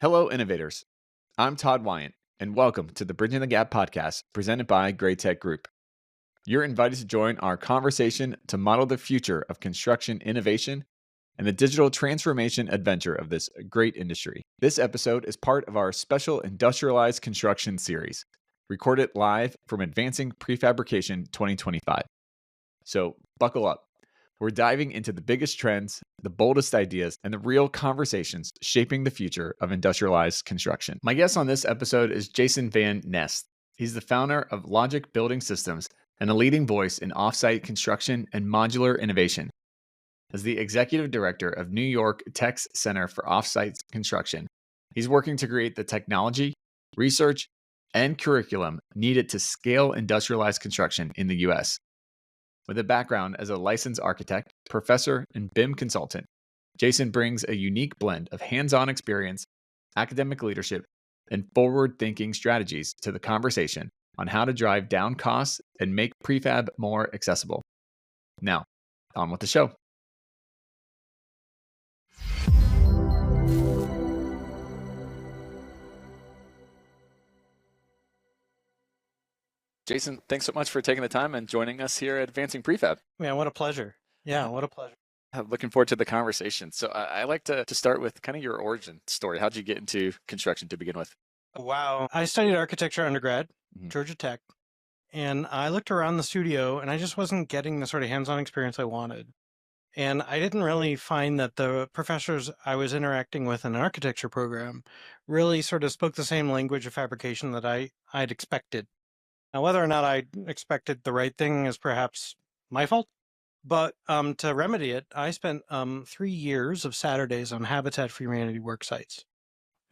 Hello, innovators. I'm Todd Weyandt, and welcome to the Bridging the Gap podcast presented by Great Tech Group. You're invited to join our conversation to model the future of construction innovation and the digital transformation adventure of this great industry. This episode is part of our special industrialized construction series, recorded live from Advancing Prefabrication 2025. So buckle up. We're diving into the biggest trends, the boldest ideas, and the real conversations shaping the future of industrialized construction. My guest on this episode is Jason Van Nest. He's the founder of Logic Building Systems and a leading voice in offsite construction and modular innovation. As the executive director of New York Tech's Center for Offsite Construction, he's working to create the technology, research, and curriculum needed to scale industrialized construction in the U.S. With a background as a licensed architect, professor, and BIM consultant, Jason brings a unique blend of hands-on experience, academic leadership, and forward-thinking strategies to the conversation on how to drive down costs and make prefab more accessible. Now, on with the show. Jason, thanks so much for taking the time and joining us here at Advancing Prefab. Man, what a pleasure. Yeah, what a pleasure. I'm looking forward to the conversation. So I like to start with kind of your origin story. How'd you get into construction to begin with? Wow. I studied architecture undergrad, Georgia Tech, and I looked around the studio and I just wasn't getting the sort of hands-on experience I wanted. And I didn't really find that the professors I was interacting with in an architecture program really sort of spoke the same language of fabrication that I'd expected. Now, whether or not I expected the right thing is perhaps my fault. But to remedy it, I spent 3 years of Saturdays on Habitat for Humanity work sites.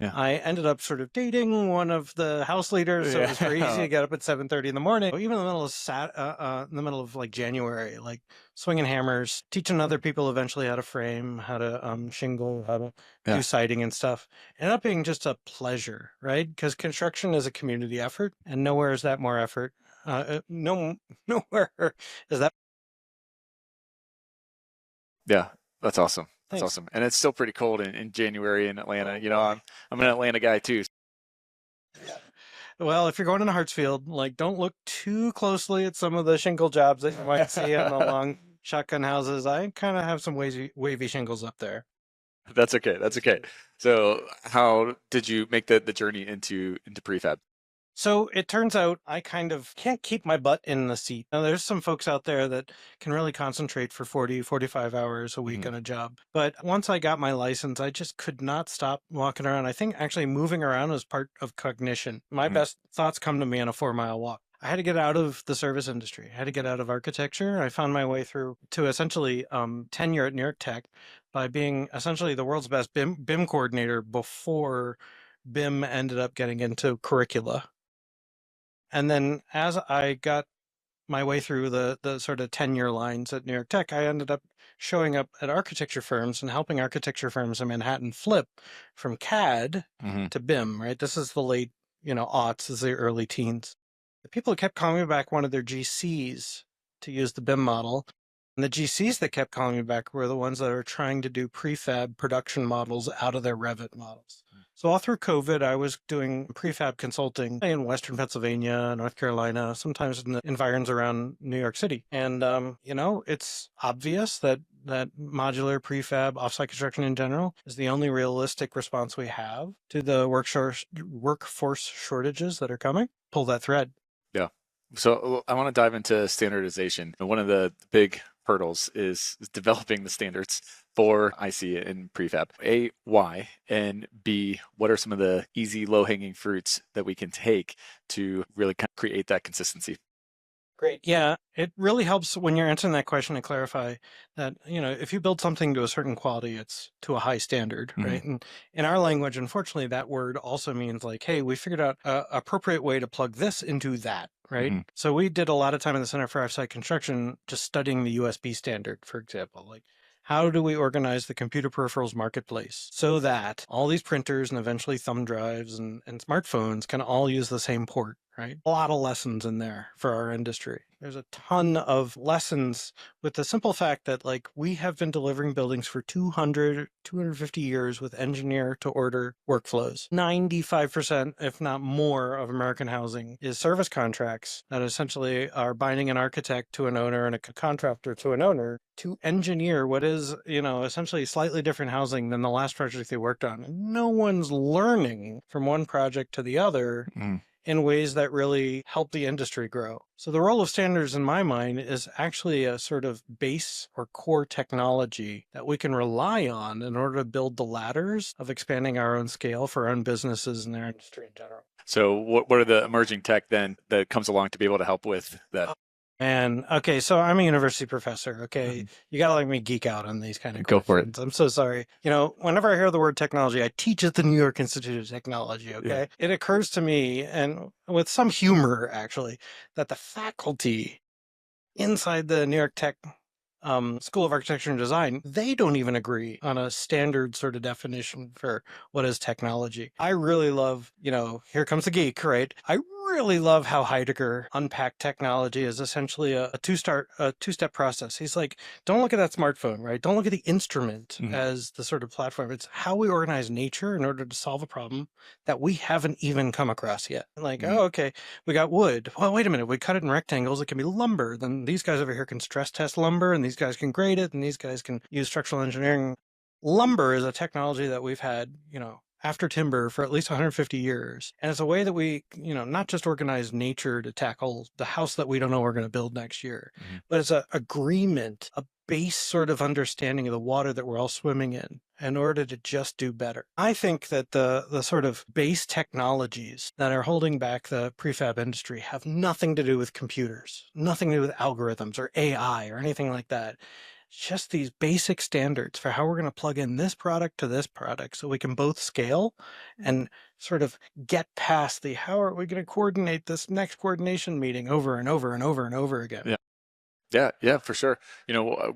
Yeah. I ended up sort of dating one of the house leaders, so it was very easy to get up at 7:30 in the morning. Even in the middle of in the middle of like January, like swinging hammers, teaching other people eventually how to frame, how to shingle, how to do siding and stuff. Ended up being just a pleasure, right? Because construction is a community effort, and nowhere is that more effort. Nowhere is that. Yeah, that's awesome. That's Thanks. awesome. And it's still pretty cold in January in Atlanta. You know, I'm an Atlanta guy too. Well, if you're going into Hartsfield, like don't look too closely at some of the shingle jobs that you might see on the long shotgun houses. I kind of have some wavy shingles up there. That's okay. That's okay. So how did you make the journey into prefab? So it turns out I kind of can't keep my butt in the seat. Now, there's some folks out there that can really concentrate for 40, 45 hours a week on a job. But once I got my license, I just could not stop walking around. I think actually moving around is part of cognition. My best thoughts come to me on a 4-mile walk. I had to get out of the service industry. I had to get out of architecture. I found my way through to essentially tenure at New York Tech by being essentially the world's best BIM coordinator before BIM ended up getting into curricula. And then as I got my way through the sort of tenure lines at New York Tech, I ended up showing up at architecture firms and helping architecture firms in Manhattan flip from CAD to BIM, right? This is the late, aughts, this is the early teens. The people who kept calling me back wanted their GCs to use the BIM model. And the GCs that kept calling me back were the ones that are trying to do prefab production models out of their Revit models. So all through COVID, I was doing prefab consulting in Western Pennsylvania, North Carolina, sometimes in the environs around New York City. And, it's obvious that modular prefab, offsite construction in general, is the only realistic response we have to the workforce shortages that are coming. Pull that thread. Yeah. So I want to dive into standardization. And one of the big hurdles is developing the standards for IC and prefab. A, why? And B, what are some of the easy low-hanging fruits that we can take to really kind of create that consistency? Great. Yeah, it really helps when you're answering that question to clarify that, if you build something to a certain quality, it's to a high standard, right? And in our language, unfortunately, that word also means like, hey, we figured out an appropriate way to plug this into that, right? So we did a lot of time in the Center for Offsite Construction just studying the USB standard, for example. Like, how do we organize the computer peripherals marketplace so that all these printers and eventually thumb drives and smartphones can all use the same port? right? A lot of lessons in there for our industry. There's a ton of lessons with the simple fact that like we have been delivering buildings for 250 years with engineer to order workflows. 95%, if not more, of American housing is service contracts that essentially are binding an architect to an owner and a contractor to an owner to engineer what is, essentially slightly different housing than the last project they worked on. And no one's learning from one project to the other in ways that really help the industry grow. So the role of standards in my mind is actually a sort of base or core technology that we can rely on in order to build the ladders of expanding our own scale for our own businesses and our industry in general. So what are the emerging tech then that comes along to be able to help with that? And okay, so I'm a university professor. Okay, you gotta let me geek out on these kind of Go questions. for it. I'm so sorry. Whenever I hear the word technology, I teach at the New York Institute of Technology. Okay, it occurs to me, and with some humor actually, that the faculty inside the New York Tech School of Architecture and Design, they don't even agree on a standard sort of definition for what is technology. I really love, here comes the geek, right? I really love how Heidegger unpacked technology as essentially a two-step process. He's like, don't look at that smartphone, right? Don't look at the instrument as the sort of platform. It's how we organize nature in order to solve a problem that we haven't even come across yet. Like, oh, okay, we got wood. Well, wait a minute. We cut it in rectangles. It can be lumber. Then these guys over here can stress test lumber, and these guys can grade it, and these guys can use structural engineering. Lumber is a technology that we've had, after timber for at least 150 years. And it's a way that we, not just organize nature to tackle the house that we don't know we're going to build next year, but it's an agreement, a base sort of understanding of the water that we're all swimming in order to just do better. I think that the sort of base technologies that are holding back the prefab industry have nothing to do with computers, nothing to do with algorithms or AI or anything like that. Just these basic standards for how we're going to plug in this product to this product so we can both scale and sort of get past the how are we going to coordinate this next coordination meeting over and over and over and over again. Yeah, for sure.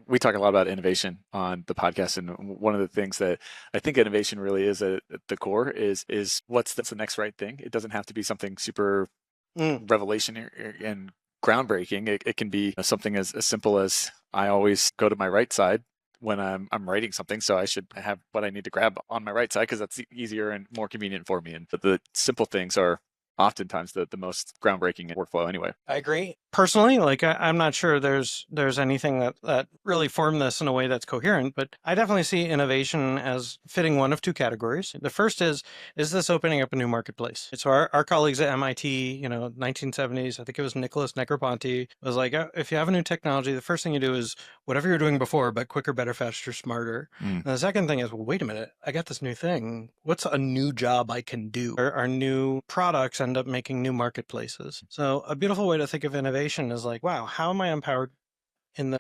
We talk a lot about innovation on the podcast, and one of the things that I think innovation really is at the core is what's the next right thing. It doesn't have to be something super revelation and groundbreaking. It can be something as simple as I always go to my right side when I'm writing something, so I should have what I need to grab on my right side because that's easier and more convenient for me. And the simple things are oftentimes the most groundbreaking workflow anyway. I agree. Personally, like I'm not sure there's anything that really formed this in a way that's coherent, but I definitely see innovation as fitting one of two categories. The first is this opening up a new marketplace? So our colleagues at MIT, 1970s, I think it was Nicholas Negroponte, was like, if you have a new technology, the first thing you do is whatever you're doing before, but quicker, better, faster, smarter. And the second thing is, well, wait a minute, I got this new thing. What's a new job I can do? Our new products end up making new marketplaces. So a beautiful way to think of innovation is like, wow, how am I empowered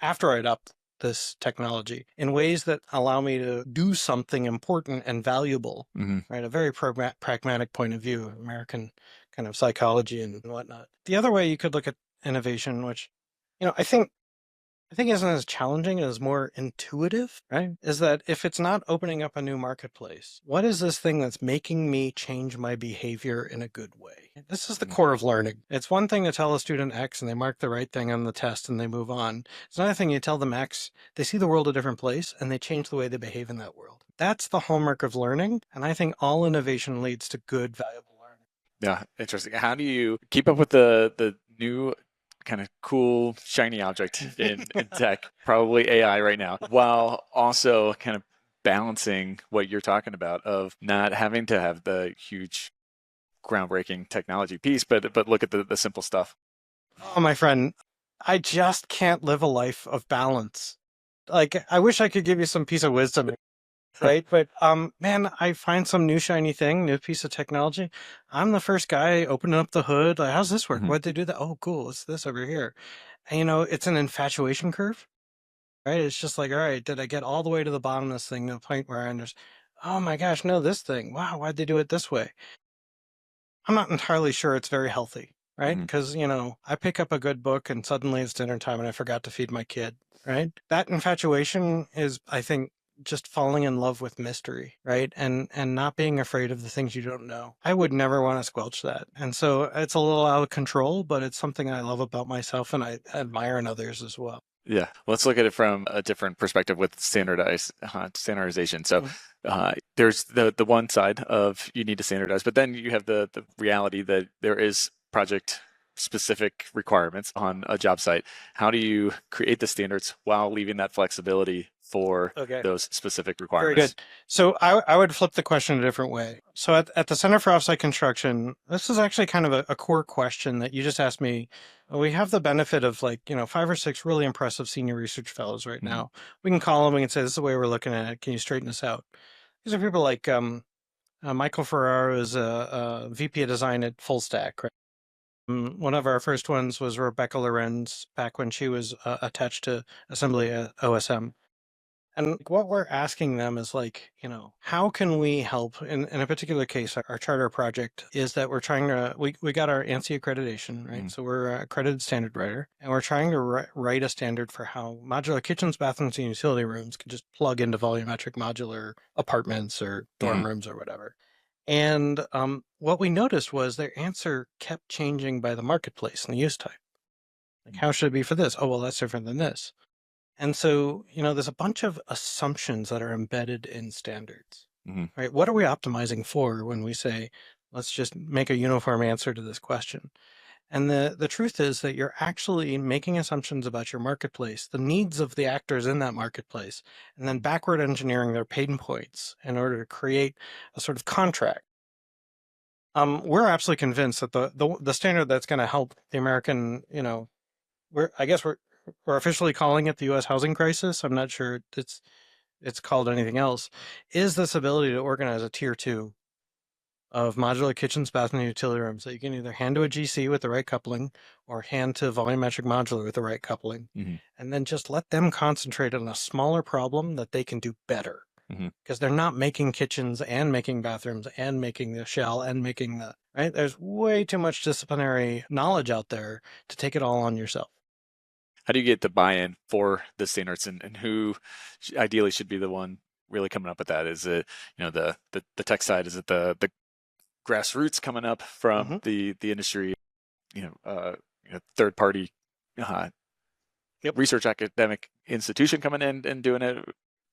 after I adopt this technology in ways that allow me to do something important and valuable, right? A very pragmatic point of view, American kind of psychology and whatnot. The other way you could look at innovation, which, I think isn't as challenging and is more intuitive, right? Is that if it's not opening up a new marketplace, what is this thing that's making me change my behavior in a good way? This is the core of learning. It's one thing to tell a student X and they mark the right thing on the test and they move on. It's another thing you tell them X, they see the world a different place and they change the way they behave in that world. That's the hallmark of learning. And I think all innovation leads to good, valuable learning. Yeah, interesting. How do you keep up with the new kind of cool shiny object in tech, probably AI right now, while also kind of balancing what you're talking about of not having to have the huge groundbreaking technology piece, but look at the simple stuff. Oh, my friend, I just can't live a life of balance. Like, I wish I could give you some piece of wisdom, right? But man, I find some new shiny thing, new piece of technology. I'm the first guy opening up the hood. Like, how's this work? Why'd they do that? Oh, cool. It's this over here. And it's an infatuation curve, right? It's just like, all right, did I get all the way to the bottom of this thing to the point where I understand? Oh my gosh, no, this thing. Wow, why'd they do it this way? I'm not entirely sure it's very healthy, right? Because, I pick up a good book and suddenly it's dinner time and I forgot to feed my kid, right? That infatuation is, I think, just falling in love with mystery, right? And not being afraid of the things you don't know. I would never want to squelch that. And so it's a little out of control, but it's something I love about myself and I admire in others as well. Yeah, let's look at it from a different perspective with standardization. So there's the one side of you need to standardize, but then you have the reality that there is project specific requirements on a job site. How do you create the standards while leaving that flexibility for Okay. those specific Very requirements? good. So I would flip the question a different way. So at the Center for Offsite Construction, this is actually kind of a core question that you just asked me. We have the benefit of 5 or 6 really impressive senior research fellows right now. We can call them, we can say, this is the way we're looking at it. Can you straighten this out? These are people like Michael Ferraro is a VP of design at Full Stack. Right? One of our first ones was Rebecca Lorenz back when she was attached to Assembly at OSM. And what we're asking them is how can we help? In a particular case, our charter project is that we're trying to, we got our ANSI accreditation, right? So we're an accredited standard writer, and we're trying to write a standard for how modular kitchens, bathrooms, and utility rooms can just plug into volumetric modular apartments or dorm rooms or whatever. And what we noticed was their answer kept changing by the marketplace and the use type. Like, how should it be for this? Oh, well, that's different than this. And so, there's a bunch of assumptions that are embedded in standards, right? What are we optimizing for when we say, let's just make a uniform answer to this question? And the truth is that you're actually making assumptions about your marketplace, the needs of the actors in that marketplace, and then backward engineering their pain points in order to create a sort of contract. We're absolutely convinced that the standard that's going to help the American, we're officially calling it the U.S. housing crisis. I'm not sure it's called anything else. Is this ability to organize a tier 2 of modular kitchens, bathrooms, and utility rooms that you can either hand to a GC with the right coupling or hand to volumetric modular with the right coupling, and then just let them concentrate on a smaller problem that they can do better. Because they're not making kitchens and making bathrooms and making the shell and making the, right? There's way too much disciplinary knowledge out there to take it all on yourself. How do you get the buy-in for the standards, and who ideally should be the one really coming up with that? Is it, the tech side? Is it the grassroots coming up from the industry, third party research academic institution coming in and doing it?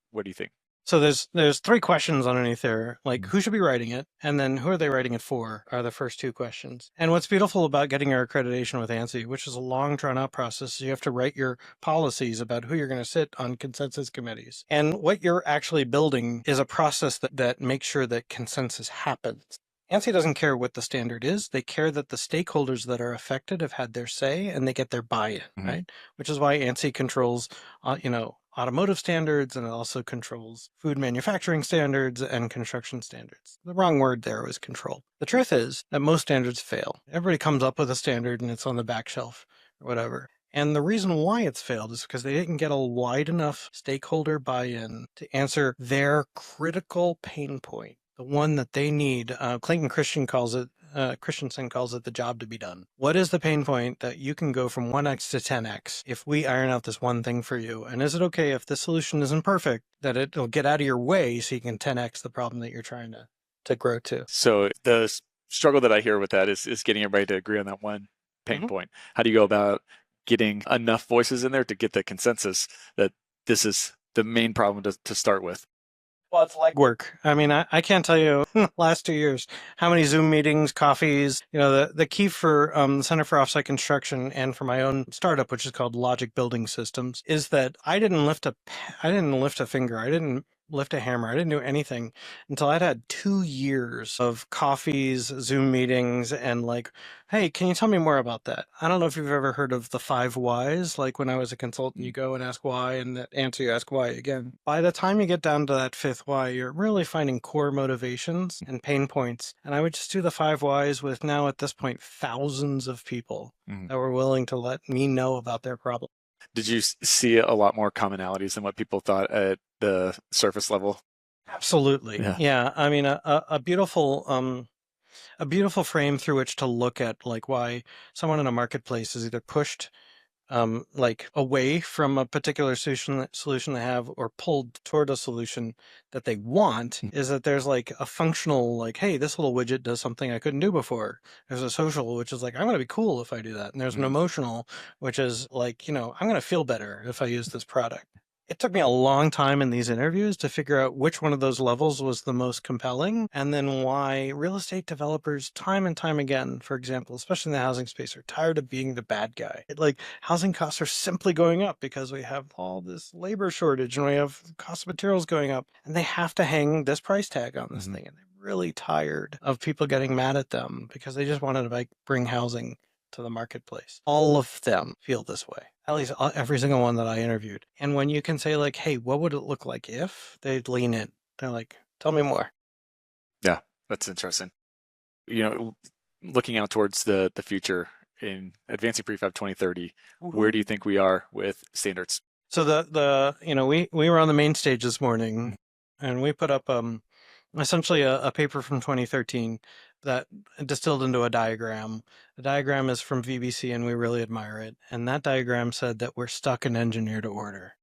What do you think? So there's 3 questions underneath there, like who should be writing it, and then who are they writing it for are the first 2 questions. And what's beautiful about getting your accreditation with ANSI, which is a long drawn out process, you have to write your policies about who you're going to sit on consensus committees. And what you're actually building is a process that makes sure that consensus happens. ANSI doesn't care what the standard is. They care that the stakeholders that are affected have had their say and they get their buy-in, right? Which is why ANSI controls, automotive standards, and it also controls food manufacturing standards and construction standards. The wrong word there was control. The truth is that most standards fail. Everybody comes up with a standard and it's on the back shelf or whatever. And the reason why it's failed is because they didn't get a wide enough stakeholder buy-in to answer their critical pain point, the one that they need. Clayton Christensen calls it the job to be done. What is the pain point that you can go from 1x to 10x if we iron out this one thing for you? And is it okay if this solution isn't perfect, that it'll get out of your way so you can 10x the problem that you're trying to grow to? So the struggle that I hear with that is getting everybody to agree on that one pain point. How do you go about getting enough voices in there to get the consensus that this is the main problem to start with? Well, it's legwork. I mean, I can't tell you last 2 years how many Zoom meetings, coffees. The key for the Center for Offsite Construction and for my own startup, which is called Logic Building Systems, is that I didn't lift a finger. I didn't lift a hammer. I didn't do anything until I'd had 2 years of coffees, Zoom meetings, and hey, can you tell me more about that? I don't know if you've ever heard of the 5 whys. Like when I was a consultant, you go and ask why, and that answer you ask why again. By the time you get down to that 5th why, you're really finding core motivations and pain points. And I would just do the 5 whys with now at this point, thousands of people that were willing to let me know about their problem. Did you see a lot more commonalities than what people thought at the surface level? Absolutely. Yeah. I mean, a beautiful frame through which to look at why someone in a marketplace is either pushed like away from a particular solution they have, or pulled toward a solution that they want, is that there's like a functional, like, hey, this little widget does something I couldn't do before. There's a social, which is like, I'm going to be cool if I do that. And there's an emotional, which is like, I'm going to feel better if I use this product. It took me a long time in these interviews to figure out which one of those levels was the most compelling, and then why real estate developers, time and time again, for example, especially in the housing space, are tired of being the bad guy. Like, housing costs are simply going up because we have all this labor shortage and we have cost of materials going up, and they have to hang this price tag on this thing. And they're really tired of people getting mad at them because they just wanted to like bring housing to the marketplace. All of them feel this way, at least every single one that I interviewed. And when you can say like, hey, what would it look like if, they'd lean in. They're like, tell me more. Yeah, that's interesting. Looking out towards the future in Advancing Prefab 2030, where do you think we are with standards? So we were on the main stage this morning, and we put up essentially a paper from 2013 that distilled into a diagram. The diagram is from VBC, and we really admire it. And that diagram said that we're stuck in engineer to order.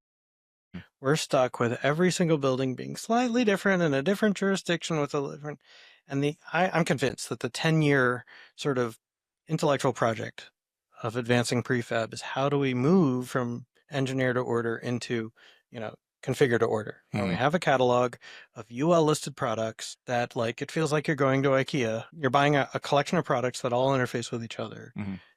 We're stuck with every single building being slightly different in a different jurisdiction with a different. And I'm convinced that the 10-year sort of intellectual project of advancing prefab is, how do we move from engineer to order into, configure to order. Where we have a catalog of UL listed products that, like, it feels like you're going to IKEA. You're buying a collection of products that all interface with each other.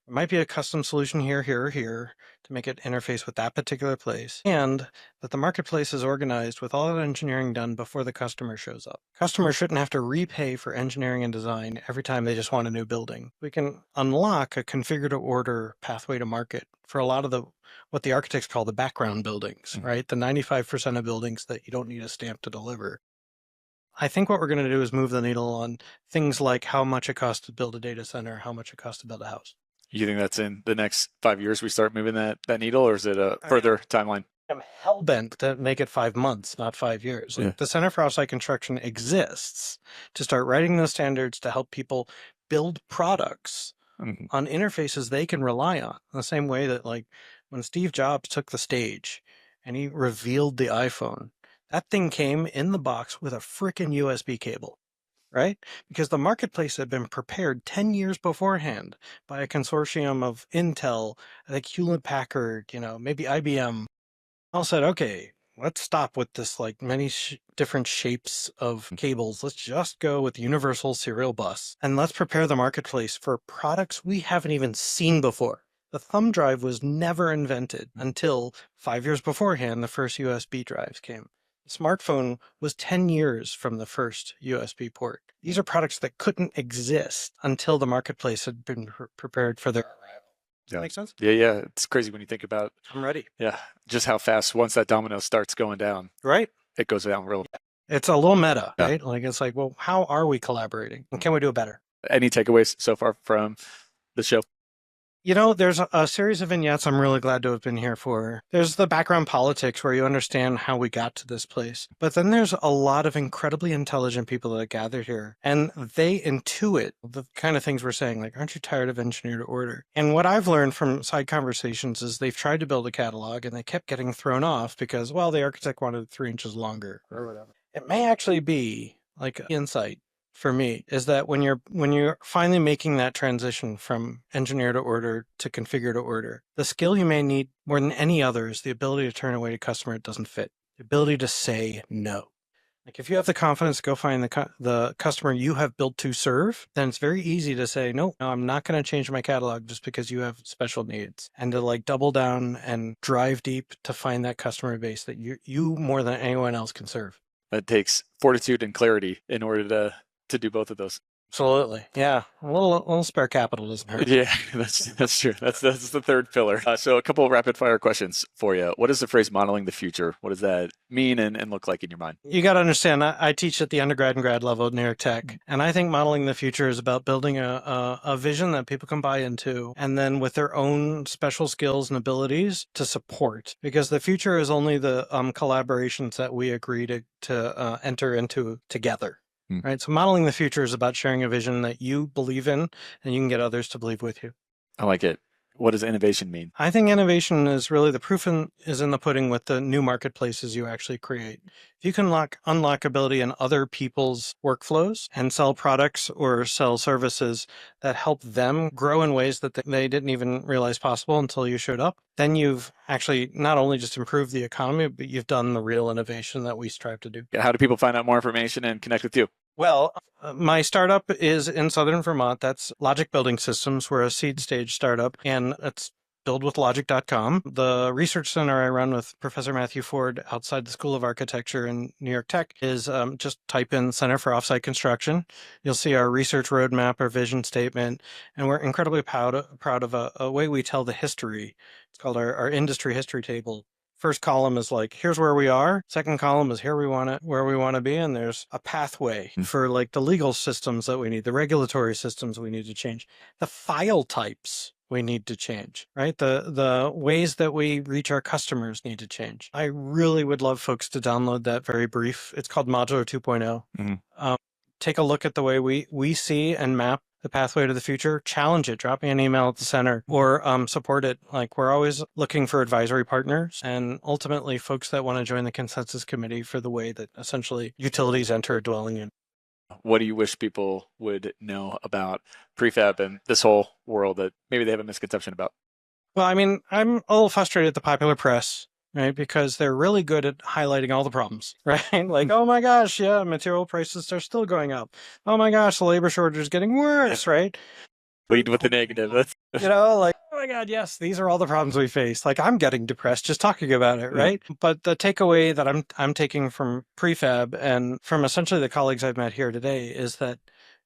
It might be a custom solution here, here, or here to make it interface with that particular place. And that the marketplace is organized with all that engineering done before the customer shows up. Customers shouldn't have to repay for engineering and design every time they just want a new building. We can unlock a configure to order pathway to market for a lot of what the architects call the background buildings, right? The 95% of buildings that you don't need a stamp to deliver. I think what we're going to do is move the needle on things like how much it costs to build a data center, how much it costs to build a house. You think that's in the next 5 years we start moving that needle, or is it a further timeline? I'm hell-bent to make it 5 months, not 5 years. Like, the Center for Offsite Construction exists to start writing those standards to help people build products on interfaces they can rely on. In the same way that, like, when Steve Jobs took the stage and he revealed the iPhone, that thing came in the box with a frickin' USB cable, right? Because the marketplace had been prepared 10 years beforehand by a consortium of Intel, I think Hewlett-Packard, maybe IBM. All said, okay, let's stop with this like many different shapes of cables. Let's just go with universal serial bus, and let's prepare the marketplace for products we haven't even seen before. The thumb drive was never invented until 5 years beforehand the first USB drives came. The smartphone was 10 years from the first USB port. These are products that couldn't exist until the marketplace had been prepared for their arrival. Does that make sense? Yeah. It's crazy when you think about, I'm ready. Yeah, just how fast, once that domino starts going down, right? It goes down real. It's a little meta, right? Like, it's like, well, how are we collaborating? And can we do it better? Any takeaways so far from the show? There's a series of vignettes I'm really glad to have been here for. There's the background politics where you understand how we got to this place. But then there's a lot of incredibly intelligent people that gathered here, and they intuit the kind of things we're saying, like, aren't you tired of engineer to order? And what I've learned from side conversations is they've tried to build a catalog and they kept getting thrown off because, well, the architect wanted 3 inches longer or whatever. It may actually be like an insight for me, is that when you're finally making that transition from engineer to order to configure to order, the skill you may need more than any other is the ability to turn away a customer it doesn't fit, the ability to say no. Like, if you have the confidence to go find the customer you have built to serve, then it's very easy to say, no, I'm not going to change my catalog just because you have special needs, and to like double down and drive deep to find that customer base that you more than anyone else can serve. That takes fortitude and clarity in order to do both of those. Absolutely. Yeah. A little spare capital doesn't hurt. Yeah, that's true. That's the third pillar. So a couple of rapid fire questions for you. What is the phrase modeling the future? What does that mean and look like in your mind? You got to understand, I teach at the undergrad and grad level at New York Tech. And I think modeling the future is about building a vision that people can buy into, and then with their own special skills and abilities to support. Because the future is only the collaborations that we agree to enter into together. Right. So modeling the future is about sharing a vision that you believe in and you can get others to believe with you. I like it. What does innovation mean? I think innovation is really the proof is in the pudding with the new marketplaces you actually create. If you can unlock ability in other people's workflows and sell products or sell services that help them grow in ways that they didn't even realize possible until you showed up, then you've actually not only just improved the economy, but you've done the real innovation that we strive to do. How do people find out more information and connect with you? Well, my startup is in Southern Vermont. That's Logic Building Systems. We're a seed stage startup, and it's buildwithlogic.com. The research center I run with Professor Matthew Ford outside the School of Architecture in New York Tech is just type in Center for Offsite Construction. You'll see our research roadmap, our vision statement, and we're incredibly proud of a way we tell the history. It's called our industry history table. First column is like, here's where we are. Second column is where we want to be. And there's a pathway for like the legal systems that we need, the regulatory systems we need to change, the file types we need to change, right? The ways that we reach our customers need to change. I really would love folks to download that very brief. It's called Modular 2.0. Mm-hmm. Take a look at the way we see and map the pathway to the future, challenge it, drop me an email at the center, or support it. Like, we're always looking for advisory partners and ultimately folks that want to join the consensus committee for the way that essentially utilities enter a dwelling unit. What do you wish people would know about prefab and this whole world that maybe they have a misconception about? Well, I mean, I'm a little frustrated at the popular press, right? Because they're really good at highlighting all the problems, right? Like, oh my gosh, yeah, material prices are still going up. Oh my gosh, the labor shortage is getting worse, right? Lead with the negative. You know, like, oh my God, yes, these are all the problems we face. Like, I'm getting depressed just talking about it, right? Yeah. But the takeaway that I'm taking from prefab and from essentially the colleagues I've met here today is that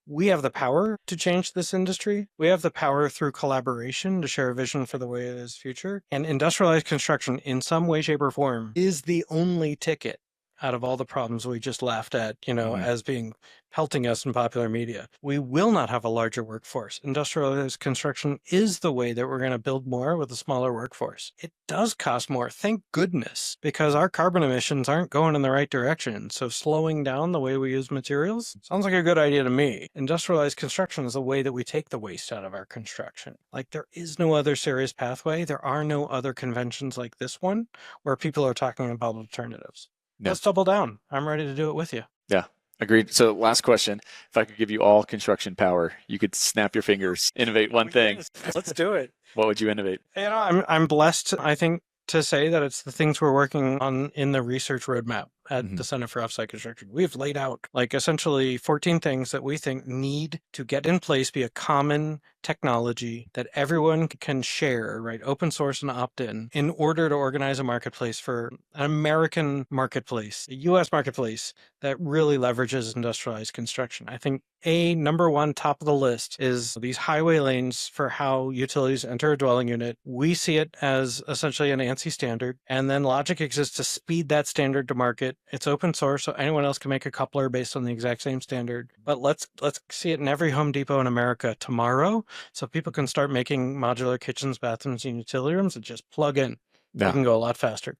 we have the power to change this industry. We have the power through collaboration to share a vision for the way it is future. And industrialized construction in some way, shape, or form is the only ticket out of all the problems we just laughed at, as being pelting us in popular media. We will not have a larger workforce. Industrialized construction is the way that we're going to build more with a smaller workforce. It does cost more, thank goodness, because our carbon emissions aren't going in the right direction. So slowing down the way we use materials sounds like a good idea to me. Industrialized construction is the way that we take the waste out of our construction. Like, there is no other serious pathway. There are no other conventions like this one where people are talking about alternatives. Yeah. Let's double down. I'm ready to do it with you. Yeah, agreed. So last question. If I could give you all construction power, you could snap your fingers, innovate one thing. Let's do it. What would you innovate? I'm blessed, I think, to say that it's the things we're working on in the research roadmap at the Center for Offsite Construction. We've laid out like essentially 14 things that we think need to get in place, be a common technology that everyone can share, right? Open source and opt-in order to organize a marketplace for an American marketplace, a US marketplace that really leverages industrialized construction. I think number one, top of the list is these highway lanes for how utilities enter a dwelling unit. We see it as essentially an ANSI standard, and then logic exists to speed that standard to market. It's open source, so anyone else can make a coupler based on the exact same standard. But let's see it in every Home Depot in America tomorrow, so people can start making modular kitchens, bathrooms, and utility rooms and just plug in. Yeah. We can go a lot faster.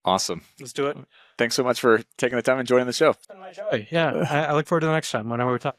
Awesome. Let's do it. Thanks so much for taking the time and joining the show. It's been my joy. Yeah, I look forward to the next time whenever we talk.